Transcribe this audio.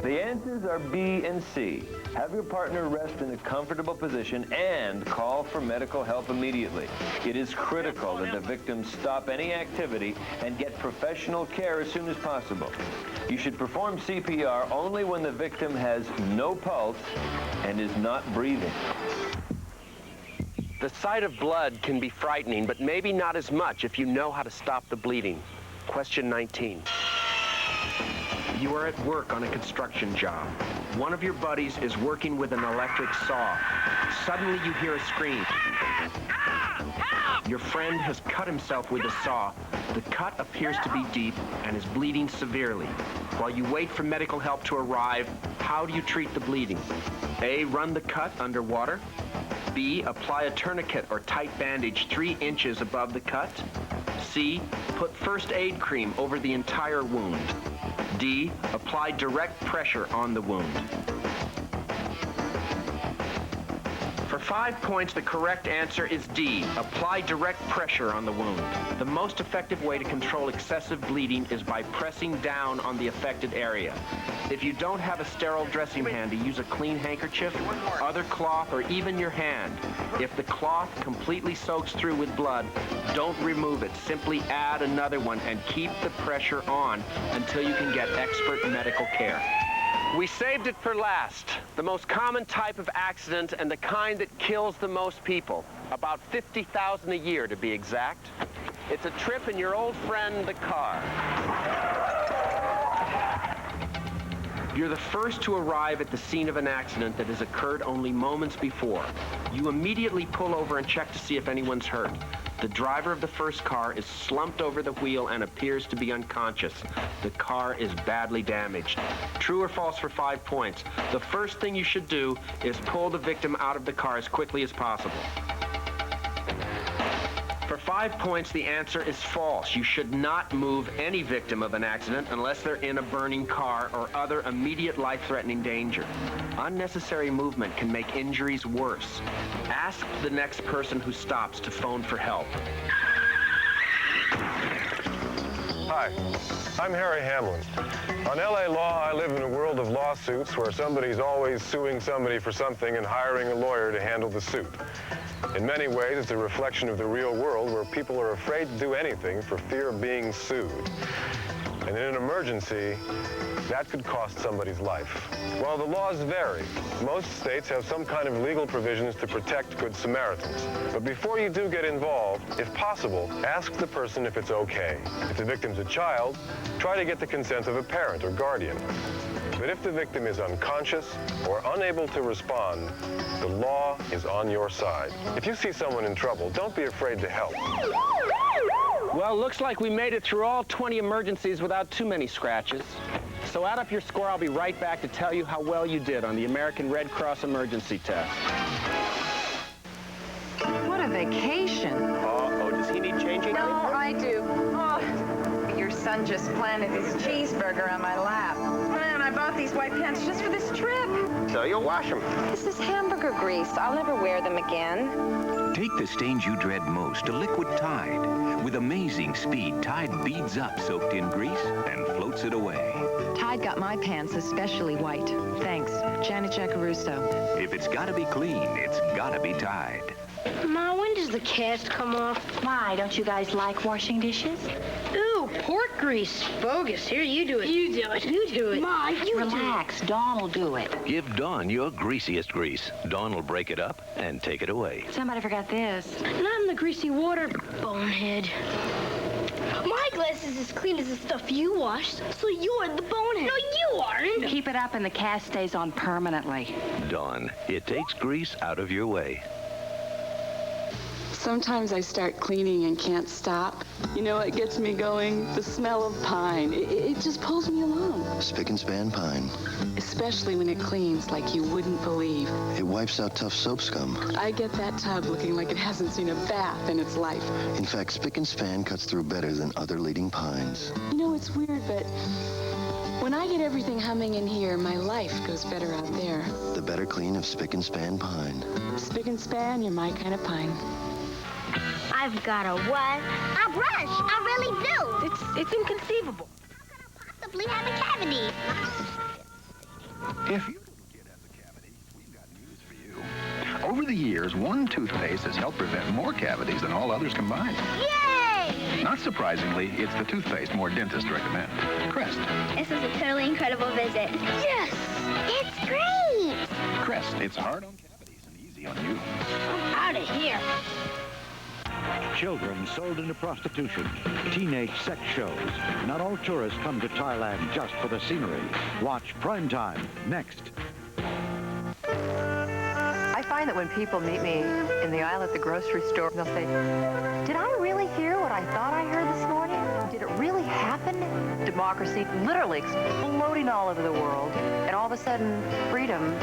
The answers are B and C. Have your partner rest in a comfortable position and call for medical help immediately. It is critical that the victim stop any activity and get professional care as soon as possible. You should perform CPR only when the victim has no pulse and is not breathing. The sight of blood can be frightening, but maybe not as much if you know how to stop the bleeding. Question 19. You are at work on a construction job. One of your buddies is working with an electric saw. Suddenly you hear a scream. Your friend has cut himself with a saw. The cut appears to be deep and is bleeding severely. While you wait for medical help to arrive, how do you treat the bleeding? A, run the cut underwater. B, apply a tourniquet or tight bandage 3 inches above the cut. C, put first aid cream over the entire wound. D, apply direct pressure on the wound. For 5 points, the correct answer is D, apply direct pressure on the wound. The most effective way to control excessive bleeding is by pressing down on the affected area. If you don't have a sterile dressing handy, use a clean handkerchief, other cloth, or even your hand. If the cloth completely soaks through with blood, don't remove it. Simply add another one and keep the pressure on until you can get expert medical care. We saved it for last. The most common type of accident and the kind that kills the most people. About 50,000 a year to be exact. It's a trip in your old friend, the car. You're the first to arrive at the scene of an accident that has occurred only moments before. You immediately pull over and check to see if anyone's hurt. The driver of the first car is slumped over the wheel and appears to be unconscious. The car is badly damaged. True or false for 5 points? The first thing you should do is pull the victim out of the car as quickly as possible. For 5 points, the answer is false. You should not move any victim of an accident unless they're in a burning car or other immediate life-threatening danger. Unnecessary movement can make injuries worse. Ask the next person who stops to phone for help. Hi, I'm Harry Hamlin. On LA Law, I live in a world of lawsuits where somebody's always suing somebody for something and hiring a lawyer to handle the suit. In many ways, it's a reflection of the real world where people are afraid to do anything for fear of being sued. And in an emergency, that could cost somebody's life. While the laws vary, most states have some kind of legal provisions to protect Good Samaritans. But before you do get involved, if possible, ask the person if it's okay. If the victim's a child, try to get the consent of a parent or guardian. But if the victim is unconscious or unable to respond, the law is on your side. If you see someone in trouble, don't be afraid to help. Well, looks like we made it through all 20 emergencies without too many scratches. So add up your score. I'll be right back to tell you how well you did on the American Red Cross emergency test. What a vacation. Oh, does he need changing? No, I do. Oh, your son just planted his cheeseburger on my lap. Man, I bought these white pants just for this trip. So you'll wash them. This is hamburger grease. I'll never wear them again. Take the stains you dread most to Liquid Tide. With amazing speed, Tide beads up soaked in grease and floats it away. Tide got my pants especially white. Thanks, Janet Giacaruso. If it's gotta be clean, it's gotta be Tide. Ma, when does the cast come off? Why, don't you guys like washing dishes? Ooh, pork grease. Bogus. Here, you do it. You do it. You do it. Ma, you Relax, Dawn will do it. Give Dawn your greasiest grease. Dawn will break it up and take it away. Somebody forgot this. do it. Not in the greasy water, bonehead. My glass is as clean as the stuff you washed, so you're the bonehead. No, you aren't. Keep it up and the cast stays on permanently. Dawn, it takes grease out of your way. Sometimes I start cleaning and can't stop. You know what gets me going? The smell of pine. It just pulls me along. Spick and span pine. Especially when it cleans like you wouldn't believe. It wipes out tough soap scum. I get that tub looking like it hasn't seen a bath in its life. In fact, spick and span cuts through better than other leading pines. You know, it's weird, but when I get everything humming in here, my life goes better out there. The better clean of spick and span pine. Spick and span, you're my kind of pine. I've got a what? A brush. I really do. It's inconceivable. How could I possibly have a cavity? If your little kid has a cavity, we've got news for you. Over the years, one toothpaste has helped prevent more cavities than all others combined. Yay! Not surprisingly, it's the toothpaste more dentists recommend. Crest. This is a totally incredible visit. Yes! It's great! Crest, it's hard on cavities and easy on you. I'm out of here. Children sold into prostitution, teenage sex shows. Not all tourists come to Thailand just for the scenery. Watch Prime Time next. I find that when people meet me in the aisle at the grocery store, they'll say, "Did I really hear what I thought I heard this morning? Did it really happen?" Democracy literally exploding all over the world, and all of a sudden, freedom